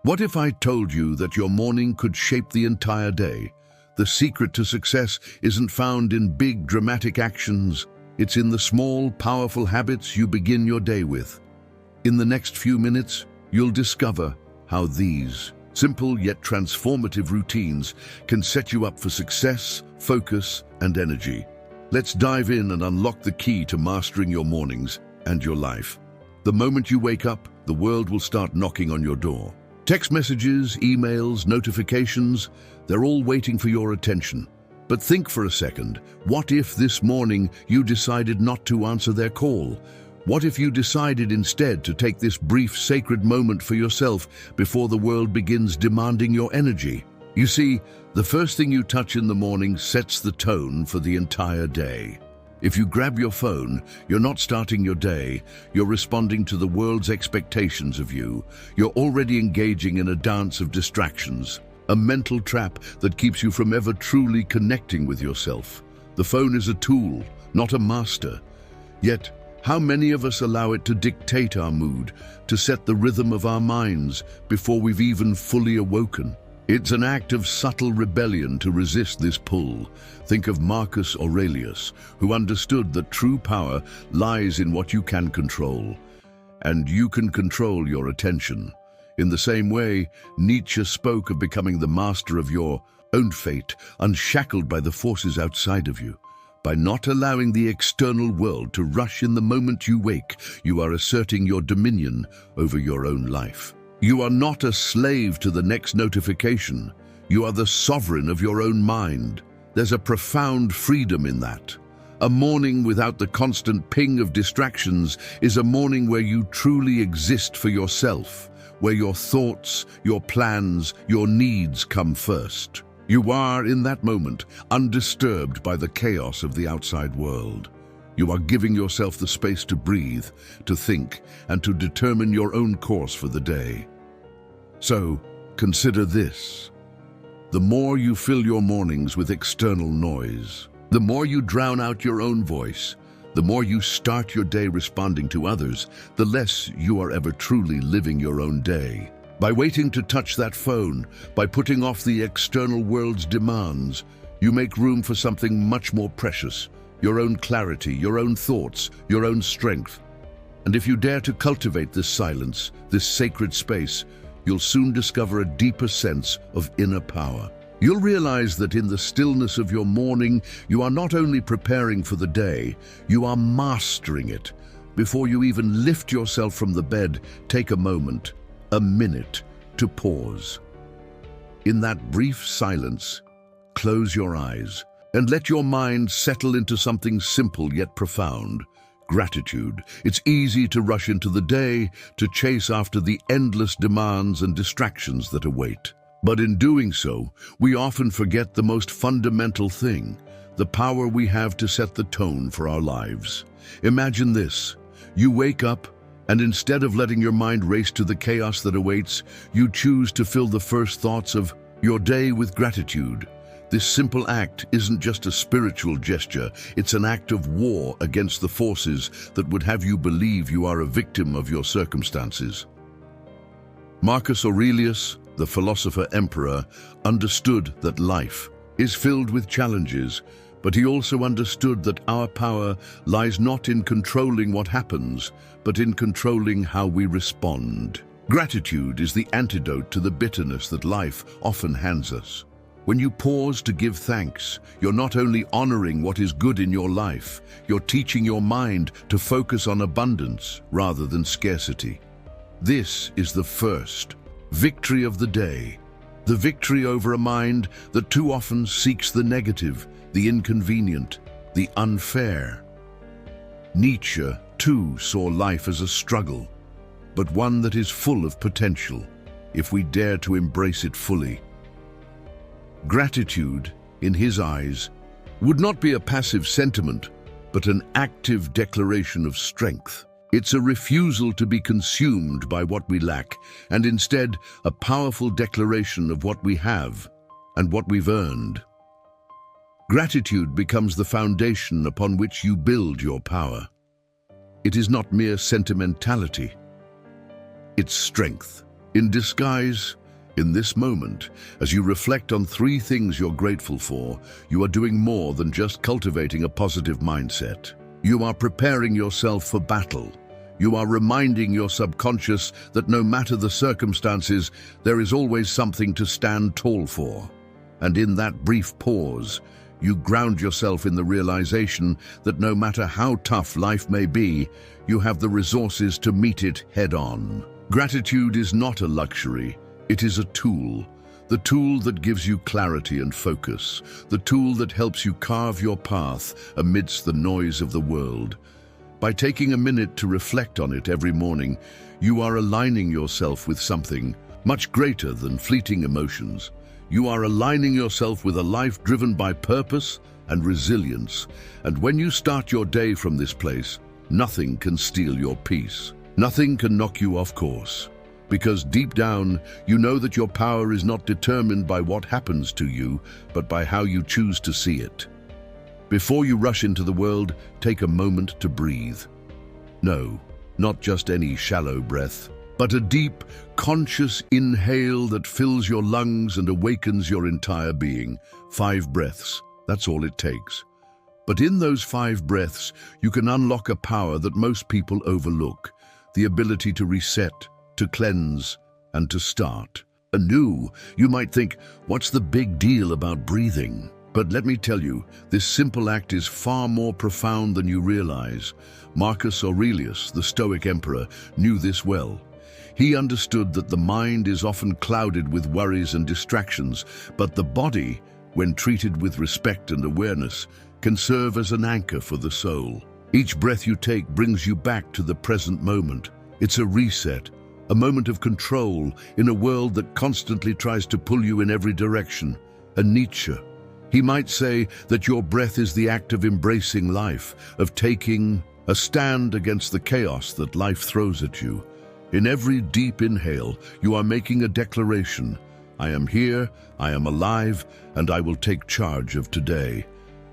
What if I told you that your morning could shape the entire day? The secret to success isn't found in big, dramatic actions. It's in the small, powerful habits you begin your day with. In the next few minutes, you'll discover how these simple yet transformative routines can set you up for success, focus, and energy. Let's dive in and unlock the key to mastering your mornings and your life. The moment you wake up, the world will start knocking on your door. Text messages, emails, notifications, they're all waiting for your attention. But think for a second, what if this morning you decided not to answer their call? What if you decided instead to take this brief sacred moment for yourself before the world begins demanding your energy? You see, the first thing you touch in the morning sets the tone for the entire day. If you grab your phone, you're not starting your day, you're responding to the world's expectations of you. You're already engaging in a dance of distractions, a mental trap that keeps you from ever truly connecting with yourself. The phone is a tool, not a master. Yet, how many of us allow it to dictate our mood, to set the rhythm of our minds before we've even fully awoken? It's an act of subtle rebellion to resist this pull. Think of Marcus Aurelius, who understood that true power lies in what you can control, and you can control your attention. In the same way, Nietzsche spoke of becoming the master of your own fate, unshackled by the forces outside of you. By not allowing the external world to rush in the moment you wake, you are asserting your dominion over your own life. You are not a slave to the next notification. You are the sovereign of your own mind. There's a profound freedom in that. A morning without the constant ping of distractions is a morning where you truly exist for yourself, where your thoughts, your plans, your needs come first. You are, in that moment, undisturbed by the chaos of the outside world. You are giving yourself the space to breathe, to think, and to determine your own course for the day. So, consider this. The more you fill your mornings with external noise, the more you drown out your own voice, the more you start your day responding to others, the less you are ever truly living your own day. By waiting to touch that phone, by putting off the external world's demands, you make room for something much more precious. Your own clarity, your own thoughts, your own strength. And if you dare to cultivate this silence, this sacred space, you'll soon discover a deeper sense of inner power. You'll realize that in the stillness of your morning, you are not only preparing for the day, you are mastering it. Before you even lift yourself from the bed, take a moment, a minute, to pause. In that brief silence, close your eyes and let your mind settle into something simple yet profound. Gratitude. It's easy to rush into the day, to chase after the endless demands and distractions that await. But in doing so, we often forget the most fundamental thing, the power we have to set the tone for our lives. Imagine this. You wake up, and instead of letting your mind race to the chaos that awaits, you choose to fill the first thoughts of your day with gratitude. This simple act isn't just a spiritual gesture, it's an act of war against the forces that would have you believe you are a victim of your circumstances. Marcus Aurelius, the philosopher-emperor, understood that life is filled with challenges, but he also understood that our power lies not in controlling what happens, but in controlling how we respond. Gratitude is the antidote to the bitterness that life often hands us. When you pause to give thanks, you're not only honoring what is good in your life, you're teaching your mind to focus on abundance rather than scarcity. This is the first victory of the day, the victory over a mind that too often seeks the negative, the inconvenient, the unfair. Nietzsche, too, saw life as a struggle, but one that is full of potential, if we dare to embrace it fully. Gratitude, in his eyes, would not be a passive sentiment, but an active declaration of strength. It's a refusal to be consumed by what we lack, and instead a powerful declaration of what we have and what we've earned. Gratitude becomes the foundation upon which you build your power. It is not mere sentimentality. It's strength. In disguise, in this moment, as you reflect on 3 things you're grateful for, you are doing more than just cultivating a positive mindset. You are preparing yourself for battle. You are reminding your subconscious that no matter the circumstances, there is always something to stand tall for. And in that brief pause, you ground yourself in the realization that no matter how tough life may be, you have the resources to meet it head-on. Gratitude is not a luxury, it is a tool. The tool that gives you clarity and focus. The tool that helps you carve your path amidst the noise of the world. By taking a minute to reflect on it every morning, you are aligning yourself with something much greater than fleeting emotions. You are aligning yourself with a life driven by purpose and resilience. And when you start your day from this place, nothing can steal your peace. Nothing can knock you off course. Because deep down, you know that your power is not determined by what happens to you, but by how you choose to see it. Before you rush into the world, take a moment to breathe. No, not just any shallow breath, but a deep, conscious inhale that fills your lungs and awakens your entire being. 5 breaths, that's all it takes. But in those 5 breaths, you can unlock a power that most people overlook, the ability to reset, to cleanse, and to start anew. You might think, what's the big deal about breathing? But let me tell you, this simple act is far more profound than you realize. Marcus Aurelius, the Stoic emperor, knew this well. He understood that the mind is often clouded with worries and distractions, but the body, when treated with respect and awareness, can serve as an anchor for the soul. Each breath you take brings you back to the present moment. It's a reset, a moment of control in a world that constantly tries to pull you in every direction. A Nietzsche. He might say that your breath is the act of embracing life, of taking a stand against the chaos that life throws at you. In every deep inhale, you are making a declaration. I am here, I am alive, and I will take charge of today.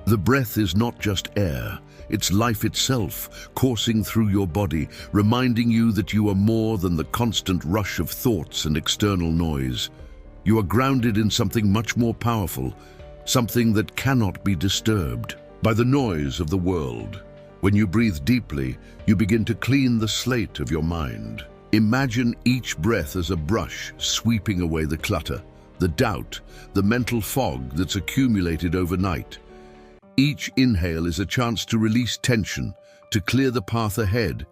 The breath is not just air, it's life itself, coursing through your body, reminding you that you are more than the constant rush of thoughts and external noise. You are grounded in something much more powerful, something that cannot be disturbed by the noise of the world. When you breathe deeply, you begin to clean the slate of your mind. Imagine each breath as a brush sweeping away the clutter, the doubt, the mental fog that's accumulated overnight. Each inhale is a chance to release tension, to clear the path ahead,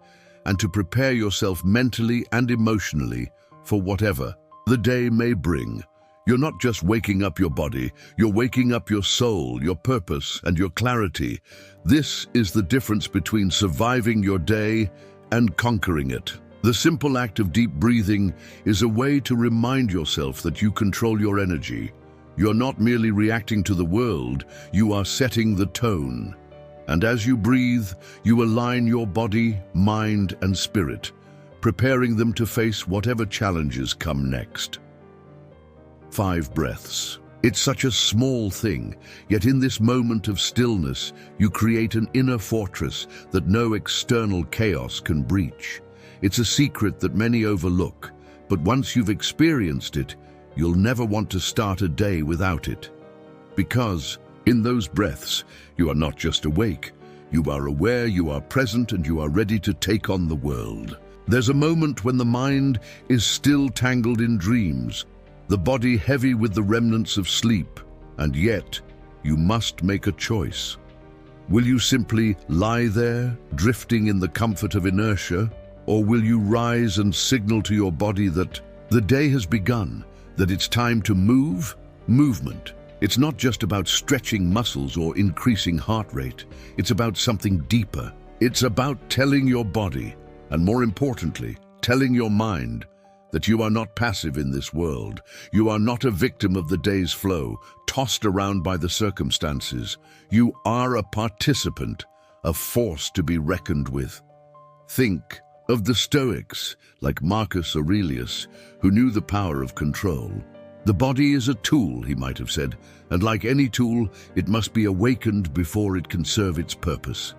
and to prepare yourself mentally and emotionally for whatever the day may bring. You're not just waking up your body, you're waking up your soul, your purpose, and your clarity. This is the difference between surviving your day and conquering it. The simple act of deep breathing is a way to remind yourself that you control your energy. You're not merely reacting to the world, you are setting the tone. And as you breathe, you align your body, mind, and spirit, preparing them to face whatever challenges come next. 5 breaths. It's such a small thing, yet in this moment of stillness, you create an inner fortress that no external chaos can breach. It's a secret that many overlook, but once you've experienced it, you'll never want to start a day without it. Because in those breaths, you are not just awake, you are aware, you are present, and you are ready to take on the world. There's a moment when the mind is still tangled in dreams, the body heavy with the remnants of sleep, and yet you must make a choice. Will you simply lie there, drifting in the comfort of inertia, or will you rise and signal to your body that the day has begun, that it's time to move? Movement. It's not just about stretching muscles or increasing heart rate. It's about something deeper. It's about telling your body, and more importantly, telling your mind, that you are not passive in this world. You are not a victim of the day's flow, tossed around by the circumstances. You are a participant, a force to be reckoned with. Think of the Stoics, like Marcus Aurelius, who knew the power of control. The body is a tool, he might have said, and like any tool, it must be awakened before it can serve its purpose.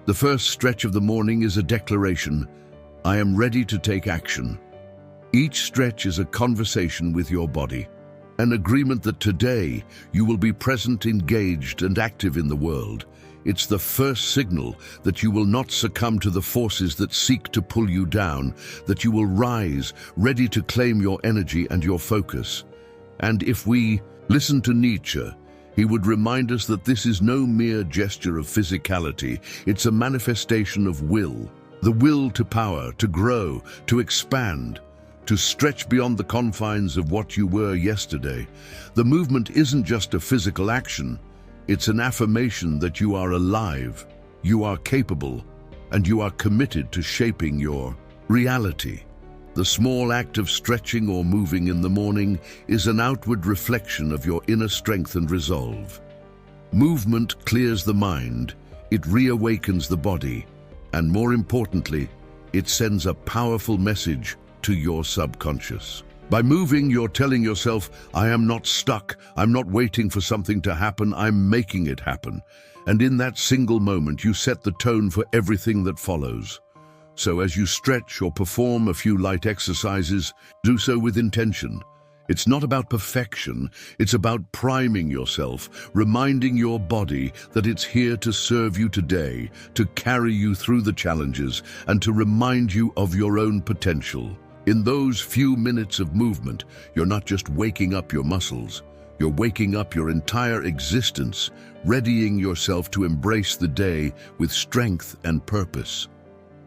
The first stretch of the morning is a declaration. I am ready to take action. Each stretch is a conversation with your body, an agreement that today you will be present, engaged, and active in the world. It's the first signal that you will not succumb to the forces that seek to pull you down, that you will rise, ready to claim your energy and your focus. And if we listen to Nietzsche, he would remind us that this is no mere gesture of physicality, it's a manifestation of will. The will to power, to grow, to expand, to stretch beyond the confines of what you were yesterday. The movement isn't just a physical action, it's an affirmation that you are alive, you are capable, and you are committed to shaping your reality. The small act of stretching or moving in the morning is an outward reflection of your inner strength and resolve. Movement clears the mind, it reawakens the body, and more importantly, it sends a powerful message to your subconscious. By moving, you're telling yourself, I am not stuck, I'm not waiting for something to happen, I'm making it happen. And in that single moment, you set the tone for everything that follows. So as you stretch or perform a few light exercises, do so with intention. It's not about perfection, it's about priming yourself, reminding your body that it's here to serve you today, to carry you through the challenges, and to remind you of your own potential. In those few minutes of movement, you're not just waking up your muscles, you're waking up your entire existence, readying yourself to embrace the day with strength and purpose.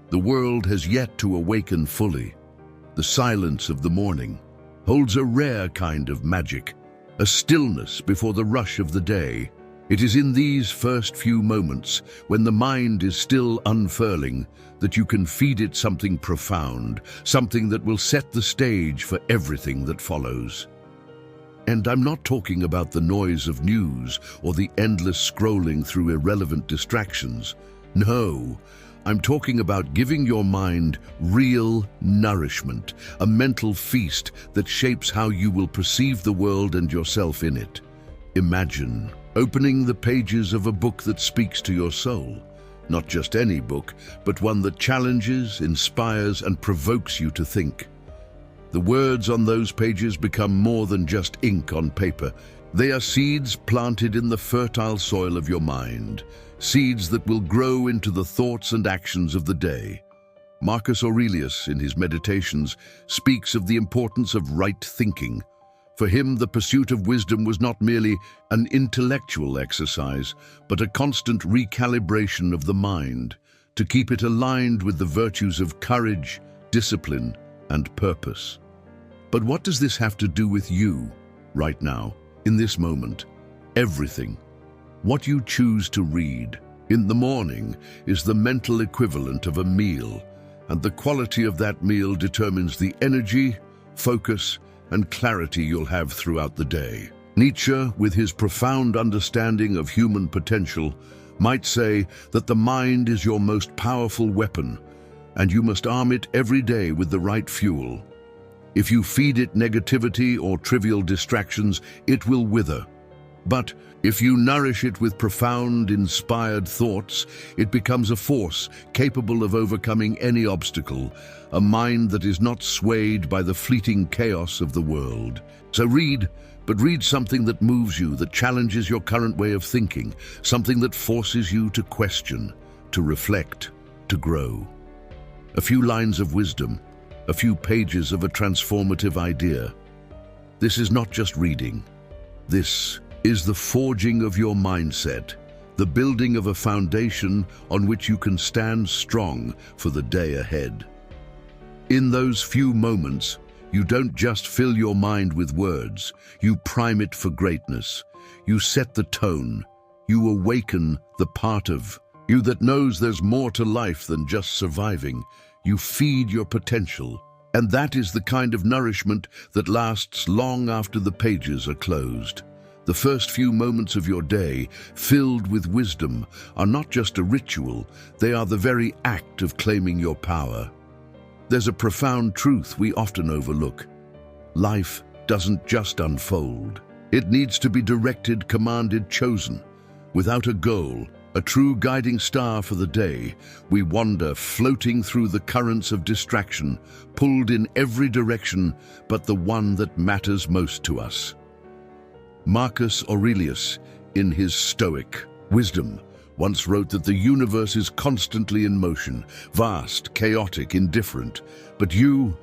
The world has yet to awaken fully. The silence of the morning holds a rare kind of magic, a stillness before the rush of the day. It is in these first few moments, when the mind is still unfurling, that you can feed it something profound, something that will set the stage for everything that follows. And I'm not talking about the noise of news or the endless scrolling through irrelevant distractions. No, I'm talking about giving your mind real nourishment, a mental feast that shapes how you will perceive the world and yourself in it. Imagine opening the pages of a book that speaks to your soul. Not just any book, but one that challenges, inspires, and provokes you to think. The words on those pages become more than just ink on paper. They are seeds planted in the fertile soil of your mind, seeds that will grow into the thoughts and actions of the day. Marcus Aurelius, in his Meditations, speaks of the importance of right thinking. For him, the pursuit of wisdom was not merely an intellectual exercise, but a constant recalibration of the mind, to keep it aligned with the virtues of courage, discipline, and purpose. But what does this have to do with you, right now, in this moment? Everything. What you choose to read in the morning is the mental equivalent of a meal, and the quality of that meal determines the energy, focus, and clarity you'll have throughout the day. Nietzsche, with his profound understanding of human potential, might say that the mind is your most powerful weapon, and you must arm it every day with the right fuel. If you feed it negativity or trivial distractions, it will wither. But if you nourish it with profound, inspired thoughts, it becomes a force capable of overcoming any obstacle, a mind that is not swayed by the fleeting chaos of the world. So read, but read something that moves you, that challenges your current way of thinking, something that forces you to question, to reflect, to grow. A few lines of wisdom, a few pages of a transformative idea. This is not just reading. This is the forging of your mindset, the building of a foundation on which you can stand strong for the day ahead. In those few moments, you don't just fill your mind with words, you prime it for greatness. You set the tone, you awaken the part of you that knows there's more to life than just surviving. You feed your potential, and that is the kind of nourishment that lasts long after the pages are closed. The first few moments of your day, filled with wisdom, are not just a ritual, they are the very act of claiming your power. There's a profound truth we often overlook. Life doesn't just unfold. It needs to be directed, commanded, chosen. Without a goal, a true guiding star for the day. We wander, floating through the currents of distraction, pulled in every direction but the one that matters most to us. Marcus Aurelius, in his Stoic wisdom, once wrote that the universe is constantly in motion, vast, chaotic, indifferent, but you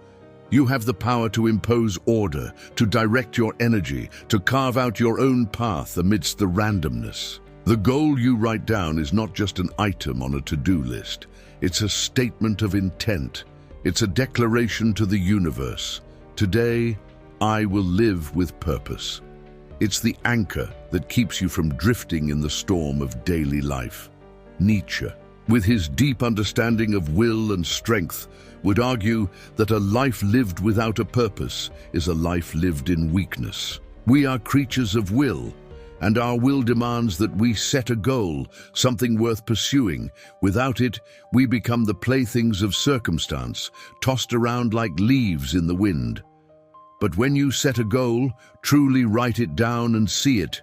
have the power to impose order, to direct your energy, to carve out your own path amidst the randomness. The goal you write down is not just an item on a to-do list. It's a statement of intent. It's a declaration to the universe. Today, I will live with purpose. It's the anchor that keeps you from drifting in the storm of daily life. Nietzsche, with his deep understanding of will and strength, would argue that a life lived without a purpose is a life lived in weakness. We are creatures of will, and our will demands that we set a goal, something worth pursuing. Without it, we become the playthings of circumstance, tossed around like leaves in the wind. But when you set a goal, truly write it down and see it,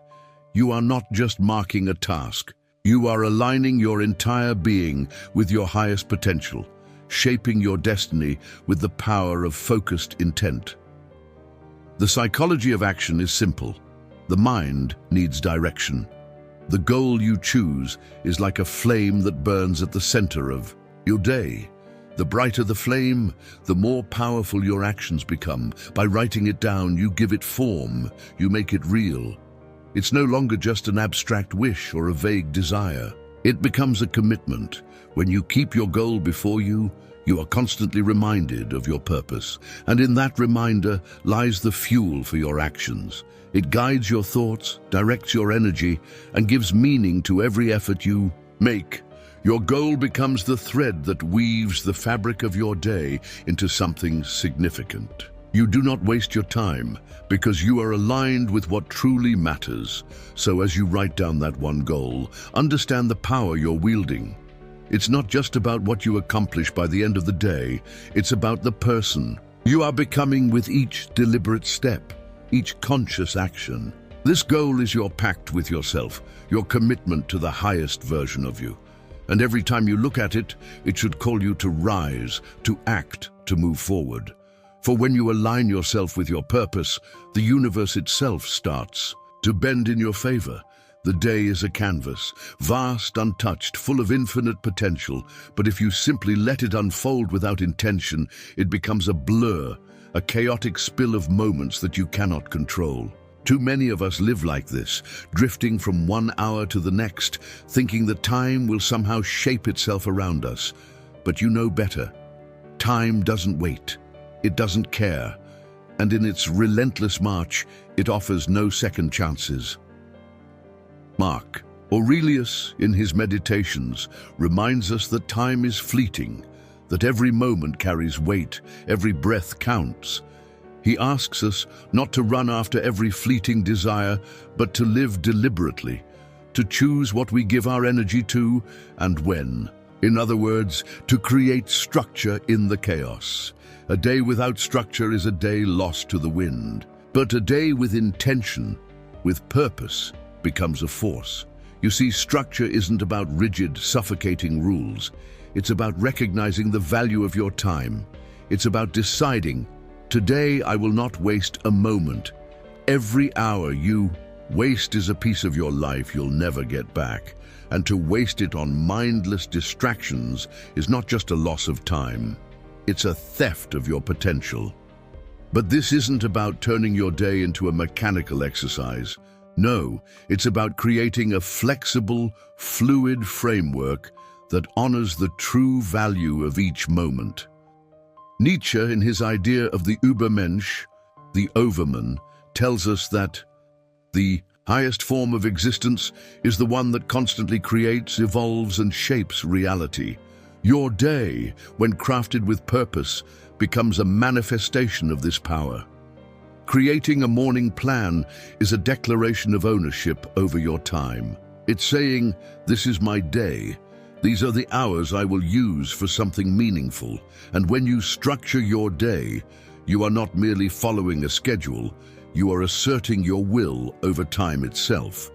you are not just marking a task. You are aligning your entire being with your highest potential, shaping your destiny with the power of focused intent. The psychology of action is simple. The mind needs direction. The goal you choose is like a flame that burns at the center of your day. The brighter the flame, the more powerful your actions become. By writing it down, you give it form, you make it real. It's no longer just an abstract wish or a vague desire. It becomes a commitment. When you keep your goal before you, you are constantly reminded of your purpose. And in that reminder lies the fuel for your actions. It guides your thoughts, directs your energy, and gives meaning to every effort you make. Your goal becomes the thread that weaves the fabric of your day into something significant. You do not waste your time because you are aligned with what truly matters. So as you write down that one goal, understand the power you're wielding. It's not just about what you accomplish by the end of the day, it's about the person you are becoming with each deliberate step, each conscious action. This goal is your pact with yourself, your commitment to the highest version of you. And every time you look at it, it should call you to rise, to act, to move forward. For when you align yourself with your purpose, the universe itself starts to bend in your favor. The day is a canvas, vast, untouched, full of infinite potential. But if you simply let it unfold without intention, it becomes a blur, a chaotic spill of moments that you cannot control. Too many of us live like this, drifting from one hour to the next, thinking that time will somehow shape itself around us. But you know better. Time doesn't wait. It doesn't care. And in its relentless march, it offers no second chances. Marcus Aurelius, in his Meditations, reminds us that time is fleeting, that every moment carries weight, every breath counts. He asks us not to run after every fleeting desire, but to live deliberately, to choose what we give our energy to and when. In other words, to create structure in the chaos. A day without structure is a day lost to the wind. But a day with intention, with purpose, becomes a force. You see, structure isn't about rigid, suffocating rules. It's about recognizing the value of your time. It's about deciding, today I will not waste a moment. Every hour you waste is a piece of your life you'll never get back. And to waste it on mindless distractions is not just a loss of time. It's a theft of your potential. But this isn't about turning your day into a mechanical exercise. No, it's about creating a flexible, fluid framework that honors the true value of each moment. Nietzsche, in his idea of the Übermensch, the overman, tells us that the highest form of existence is the one that constantly creates, evolves, and shapes reality. Your day, when crafted with purpose, becomes a manifestation of this power. Creating a morning plan is a declaration of ownership over your time. It's saying, this is my day. These are the hours I will use for something meaningful. And when you structure your day, you are not merely following a schedule, you are asserting your will over time itself.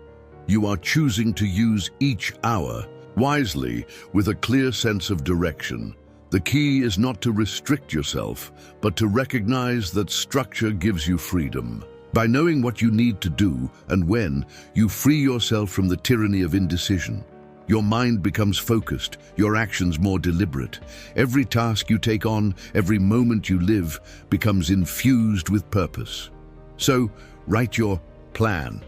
You are choosing to use each hour wisely with a clear sense of direction. The key is not to restrict yourself, but to recognize that structure gives you freedom. By knowing what you need to do and when, you free yourself from the tyranny of indecision. Your mind becomes focused, your actions more deliberate. Every task you take on, every moment you live, becomes infused with purpose. So, write your plan.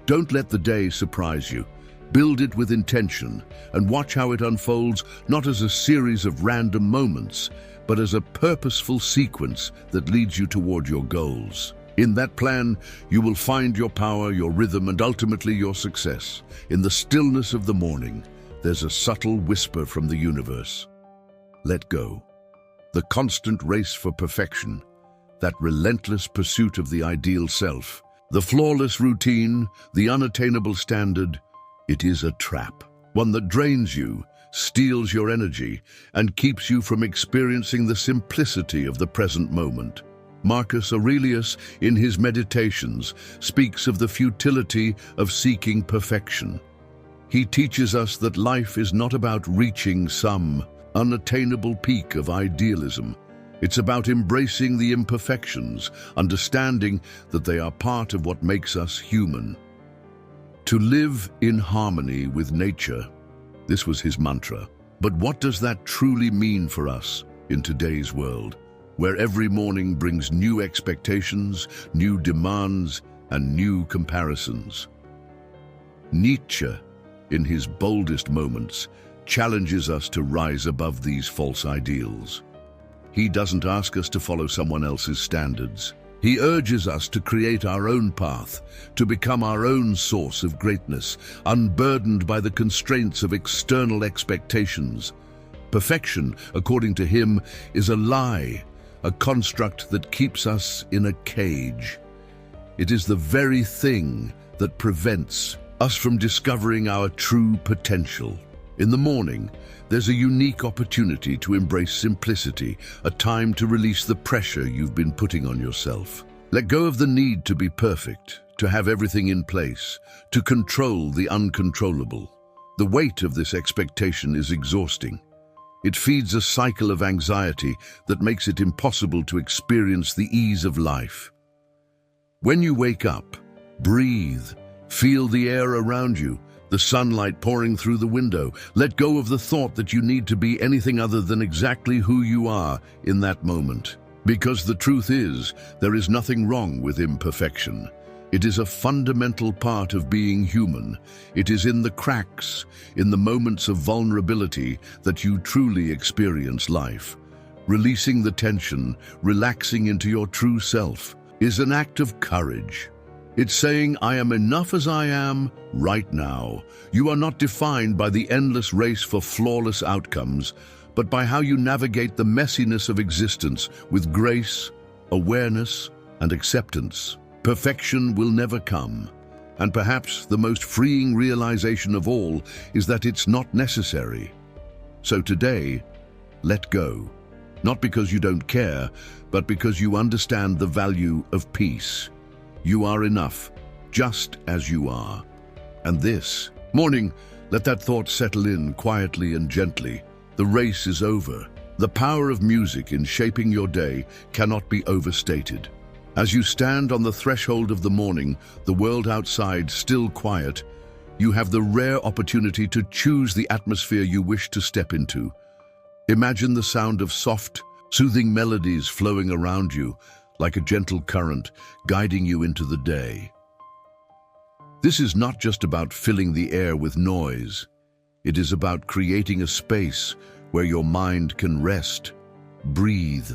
Don't let the day surprise you. Build it with intention and watch how it unfolds, not as a series of random moments, but as a purposeful sequence that leads you toward your goals. In that plan, you will find your power, your rhythm, and ultimately your success. In the stillness of the morning, there's a subtle whisper from the universe. Let go. The constant race for perfection, that relentless pursuit of the ideal self, the flawless routine, the unattainable standard, it is a trap. One that drains you, steals your energy, and keeps you from experiencing the simplicity of the present moment. Marcus Aurelius, in his Meditations, speaks of the futility of seeking perfection. He teaches us that life is not about reaching some unattainable peak of idealism. It's about embracing the imperfections, understanding that they are part of what makes us human. To live in harmony with nature, this was his mantra. But what does that truly mean for us in today's world, where every morning brings new expectations, new demands, and new comparisons? Nietzsche, in his boldest moments, challenges us to rise above these false ideals. He doesn't ask us to follow someone else's standards. He urges us to create our own path, to become our own source of greatness, unburdened by the constraints of external expectations. Perfection, according to him, is a lie, a construct that keeps us in a cage. It is the very thing that prevents us from discovering our true potential. In the morning, there's a unique opportunity to embrace simplicity, a time to release the pressure you've been putting on yourself. Let go of the need to be perfect, to have everything in place, to control the uncontrollable. The weight of this expectation is exhausting. It feeds a cycle of anxiety that makes it impossible to experience the ease of life. When you wake up, breathe, feel the air around you, the sunlight pouring through the window. Let go of the thought that you need to be anything other than exactly who you are in that moment. Because the truth is, there is nothing wrong with imperfection. It is a fundamental part of being human. It is in the cracks, in the moments of vulnerability, that you truly experience life. Releasing the tension, relaxing into your true self, is an act of courage. It's saying, I am enough as I am right now. You are not defined by the endless race for flawless outcomes, but by how you navigate the messiness of existence with grace, awareness, and acceptance. Perfection will never come, and perhaps the most freeing realization of all is that it's not necessary. So today, let go. Not because you don't care, but because you understand the value of peace. You are enough, just as you are. And this morning, let that thought settle in quietly and gently. The race is over. The power of music in shaping your day cannot be overstated. As you stand on the threshold of the morning, the world outside still quiet, you have the rare opportunity to choose the atmosphere you wish to step into. Imagine the sound of soft, soothing melodies flowing around you, like a gentle current guiding you into the day. This is not just about filling the air with noise. It is about creating a space where your mind can rest, breathe,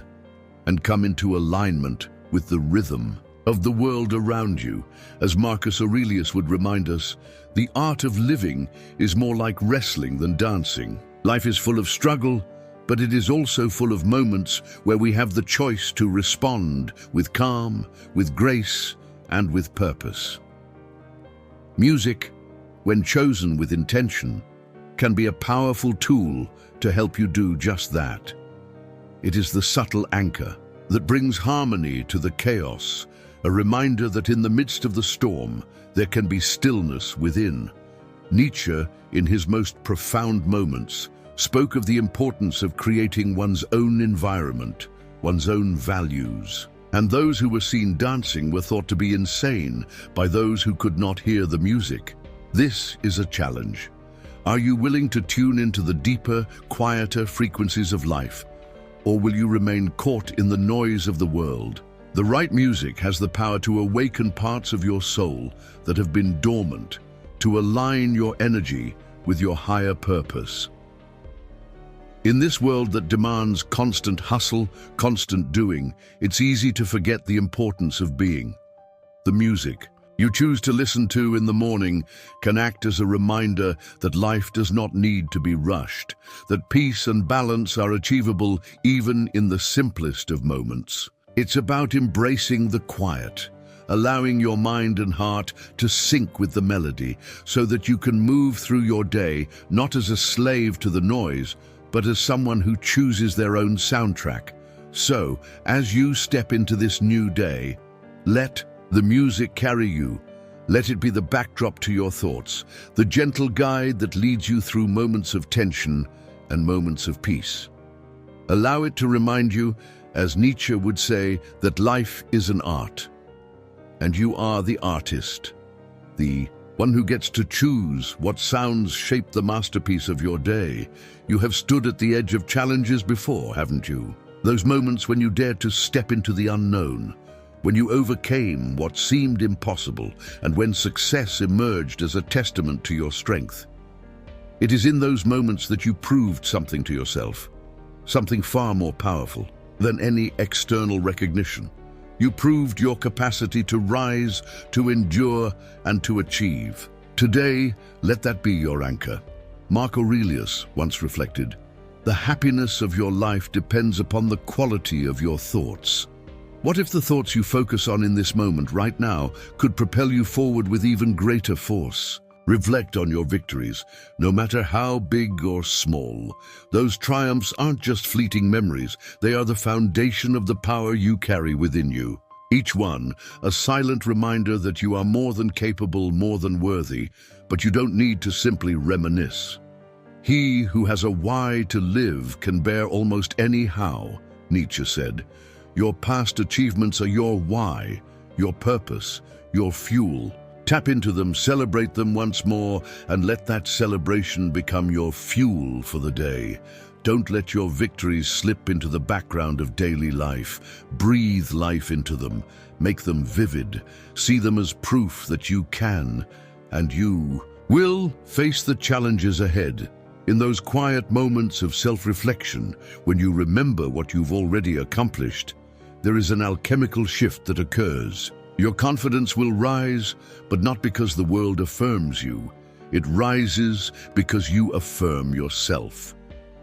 and come into alignment with the rhythm of the world around you. As Marcus Aurelius would remind us, the art of living is more like wrestling than dancing. Life is full of struggle, but it is also full of moments where we have the choice to respond with calm, with grace, and with purpose. Music, when chosen with intention, can be a powerful tool to help you do just that. It is the subtle anchor that brings harmony to the chaos, a reminder that in the midst of the storm, there can be stillness within. Nietzsche, in his most profound moments, spoke of the importance of creating one's own environment, one's own values. And those who were seen dancing were thought to be insane by those who could not hear the music. This is a challenge. Are you willing to tune into the deeper, quieter frequencies of life? Or will you remain caught in the noise of the world? The right music has the power to awaken parts of your soul that have been dormant, to align your energy with your higher purpose. In this world that demands constant hustle, constant doing, it's easy to forget the importance of being. The music you choose to listen to in the morning can act as a reminder that life does not need to be rushed, that peace and balance are achievable even in the simplest of moments. It's about embracing the quiet, allowing your mind and heart to sync with the melody so that you can move through your day not as a slave to the noise, but as someone who chooses their own soundtrack. So, as you step into this new day, let the music carry you. Let it be the backdrop to your thoughts, the gentle guide that leads you through moments of tension and moments of peace. Allow it to remind you, as Nietzsche would say, that life is an art, and you are the artist, the one who gets to choose what sounds shape the masterpiece of your day. You have stood at the edge of challenges before, haven't you? Those moments when you dared to step into the unknown, when you overcame what seemed impossible, and when success emerged as a testament to your strength. It is in those moments that you proved something to yourself, something far more powerful than any external recognition. You proved your capacity to rise, to endure, and to achieve. Today, let that be your anchor. Marcus Aurelius once reflected, "The happiness of your life depends upon the quality of your thoughts." What if the thoughts you focus on in this moment right now could propel you forward with even greater force? Reflect on your victories, no matter how big or small. Those triumphs aren't just fleeting memories, they are the foundation of the power you carry within you. Each one, a silent reminder that you are more than capable, more than worthy, but you don't need to simply reminisce. He who has a why to live can bear almost any how, Nietzsche said. Your past achievements are your why, your purpose, your fuel. Tap into them, celebrate them once more, and let that celebration become your fuel for the day. Don't let your victories slip into the background of daily life. Breathe life into them, make them vivid, see them as proof that you can, and you will face the challenges ahead. In those quiet moments of self-reflection, when you remember what you've already accomplished, there is an alchemical shift that occurs. Your confidence will rise, but not because the world affirms you. It rises because you affirm yourself.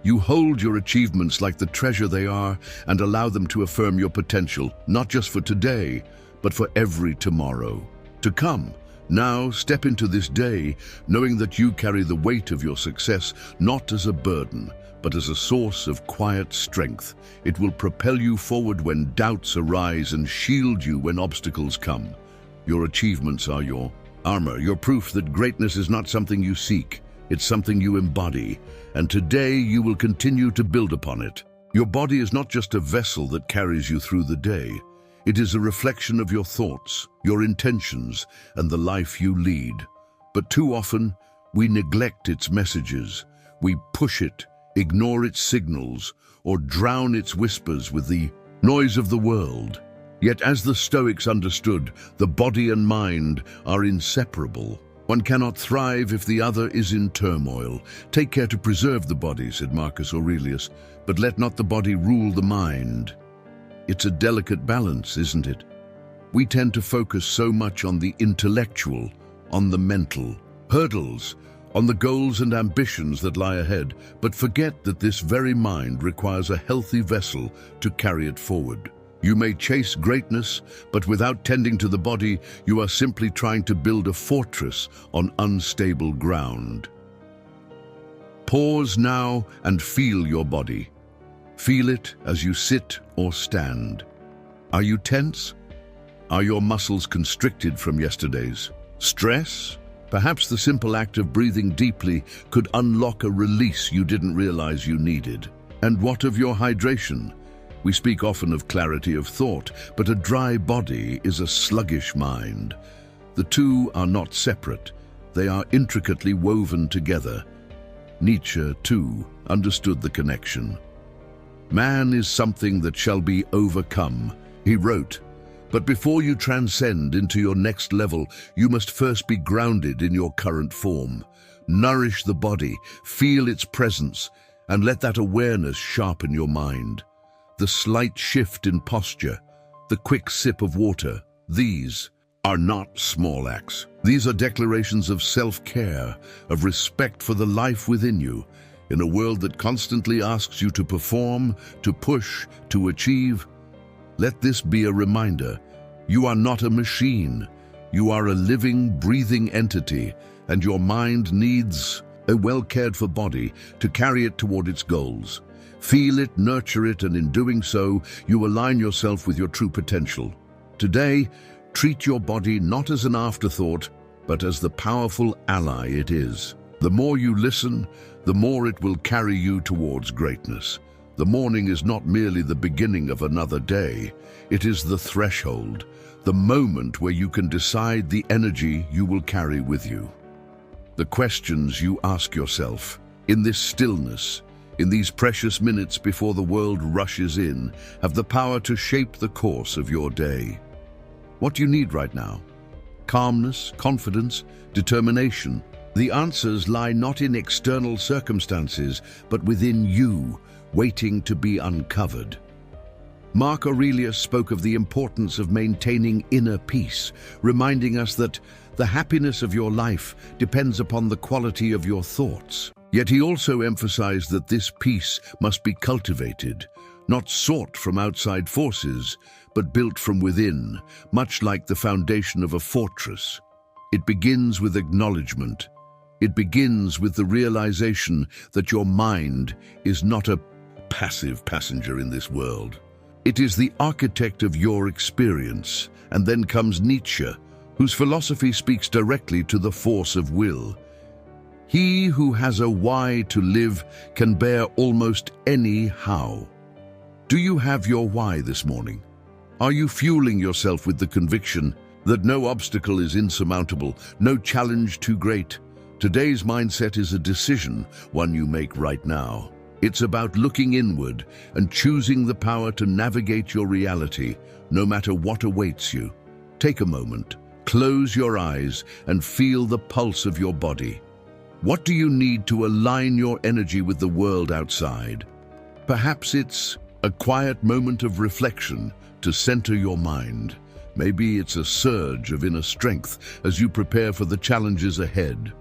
You hold your achievements like the treasure they are and allow them to affirm your potential, not just for today, but for every tomorrow to come. Now step into this day knowing that you carry the weight of your success not as a burden, but as a source of quiet strength. It will propel you forward when doubts arise and shield you when obstacles come. Your achievements are your armor, your proof that greatness is not something you seek, it's something you embody, and today you will continue to build upon it. Your body is not just a vessel that carries you through the day. It is a reflection of your thoughts, your intentions, and the life you lead. But too often, we neglect its messages. We push it, ignore its signals, or drown its whispers with the noise of the world. Yet as the Stoics understood, the body and mind are inseparable. One cannot thrive if the other is in turmoil. Take care to preserve the body, said Marcus Aurelius, but let not the body rule the mind. It's a delicate balance, isn't it? We tend to focus so much on the intellectual, on the mental hurdles, on the goals and ambitions that lie ahead, but forget that this very mind requires a healthy vessel to carry it forward. You may chase greatness, but without tending to the body, you are simply trying to build a fortress on unstable ground. Pause now and feel your body. Feel it as you sit or stand. Are you tense? Are your muscles constricted from yesterday's stress? Perhaps the simple act of breathing deeply could unlock a release you didn't realize you needed. And what of your hydration? We speak often of clarity of thought, but a dry body is a sluggish mind. The two are not separate. They are intricately woven together. Nietzsche, too, understood the connection. Man is something that shall be overcome, he wrote. But before you transcend into your next level, you must first be grounded in your current form. Nourish the body, feel its presence, and let that awareness sharpen your mind. The slight shift in posture, the quick sip of water, these are not small acts. These are declarations of self-care, of respect for the life within you, in a world that constantly asks you to perform, to push, to achieve. Let this be a reminder. You are not a machine. You are a living, breathing entity, and your mind needs a well-cared-for body to carry it toward its goals. Feel it, nurture it, and in doing so, you align yourself with your true potential. Today, treat your body not as an afterthought, but as the powerful ally it is. The more you listen, the more it will carry you towards greatness. The morning is not merely the beginning of another day. It is the threshold, the moment where you can decide the energy you will carry with you. The questions you ask yourself, in this stillness, in these precious minutes before the world rushes in, have the power to shape the course of your day. What do you need right now? Calmness, confidence, determination. The answers lie not in external circumstances, but within you, waiting to be uncovered. Marcus Aurelius spoke of the importance of maintaining inner peace, reminding us that the happiness of your life depends upon the quality of your thoughts. Yet he also emphasized that this peace must be cultivated, not sought from outside forces, but built from within, much like the foundation of a fortress. It begins with acknowledgement. It begins with the realization that your mind is not a passive passenger in this world. It is the architect of your experience. And then comes Nietzsche, whose philosophy speaks directly to the force of will. He who has a why to live can bear almost any how. Do you have your why this morning? Are you fueling yourself with the conviction that no obstacle is insurmountable, no challenge too great? Today's mindset is a decision, one you make right now. It's about looking inward and choosing the power to navigate your reality, no matter what awaits you. Take a moment, close your eyes, and feel the pulse of your body. What do you need to align your energy with the world outside? Perhaps it's a quiet moment of reflection to center your mind. Maybe it's a surge of inner strength as you prepare for the challenges ahead.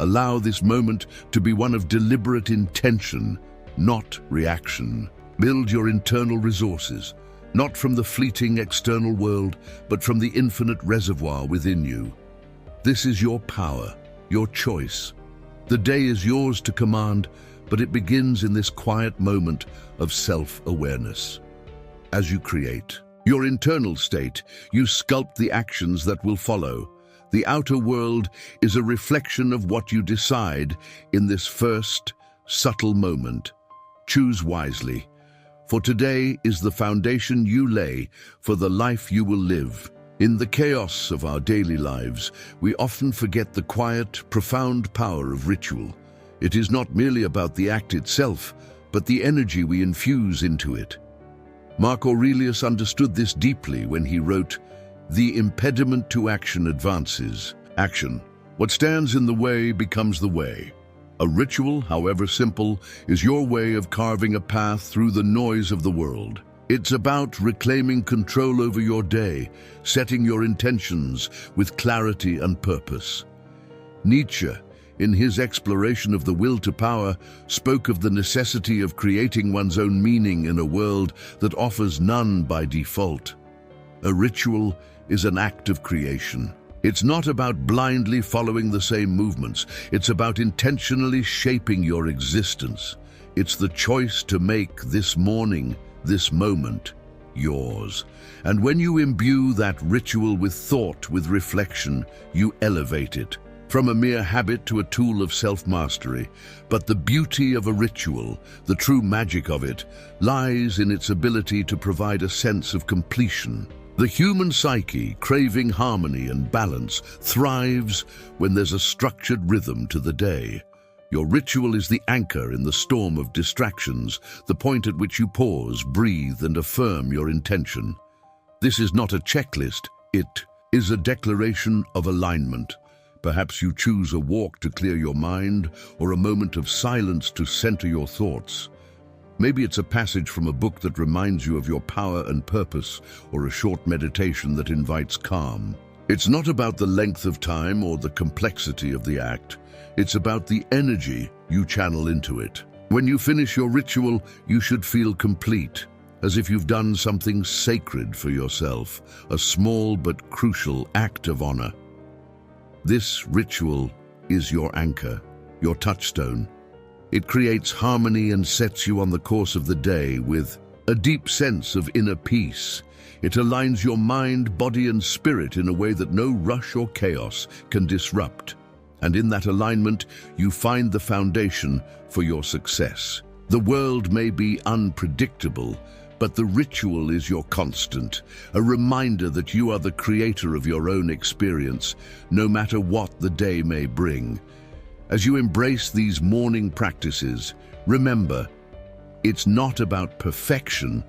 Allow this moment to be one of deliberate intention, not reaction. Build your internal resources, not from the fleeting external world, but from the infinite reservoir within you. This is your power, your choice. The day is yours to command, but it begins in this quiet moment of self-awareness. As you create your internal state, you sculpt the actions that will follow. The outer world is a reflection of what you decide in this first, subtle moment. Choose wisely, for today is the foundation you lay for the life you will live. In the chaos of our daily lives, we often forget the quiet, profound power of ritual. It is not merely about the act itself, but the energy we infuse into it. Marcus Aurelius understood this deeply when he wrote, "The impediment to action advances. Action. What stands in the way becomes the way." A ritual, however simple, is your way of carving a path through the noise of the world. It's about reclaiming control over your day, setting your intentions with clarity and purpose. Nietzsche, in his exploration of the will to power, spoke of the necessity of creating one's own meaning in a world that offers none by default. A ritual is an act of creation. It's not about blindly following the same movements. It's about intentionally shaping your existence. It's the choice to make this morning, this moment, yours. And when you imbue that ritual with thought, with reflection, you elevate it from a mere habit to a tool of self-mastery. But the beauty of a ritual, the true magic of it, lies in its ability to provide a sense of completion. The human psyche, craving harmony and balance, thrives when there's a structured rhythm to the day. Your ritual is the anchor in the storm of distractions, the point at which you pause, breathe, and affirm your intention. This is not a checklist, it is a declaration of alignment. Perhaps you choose a walk to clear your mind, or a moment of silence to center your thoughts. Maybe it's a passage from a book that reminds you of your power and purpose, or a short meditation that invites calm. It's not about the length of time or the complexity of the act. It's about the energy you channel into it. When you finish your ritual, you should feel complete, as if you've done something sacred for yourself, a small but crucial act of honor. This ritual is your anchor, your touchstone. It creates harmony and sets you on the course of the day with a deep sense of inner peace. It aligns your mind, body, and spirit in a way that no rush or chaos can disrupt. And in that alignment, you find the foundation for your success. The world may be unpredictable, but the ritual is your constant, a reminder that you are the creator of your own experience, no matter what the day may bring. As you embrace these morning practices, remember, it's not about perfection,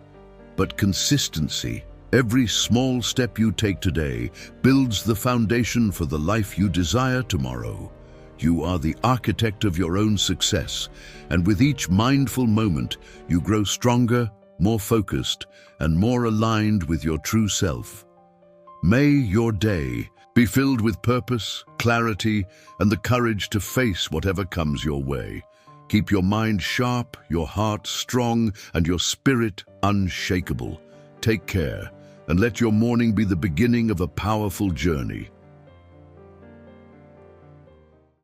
but consistency. Every small step you take today builds the foundation for the life you desire tomorrow. You are the architect of your own success, and with each mindful moment, you grow stronger, more focused, and more aligned with your true self. May your day be filled with purpose, clarity, and the courage to face whatever comes your way. Keep your mind sharp, your heart strong, and your spirit unshakable. Take care, and let your morning be the beginning of a powerful journey.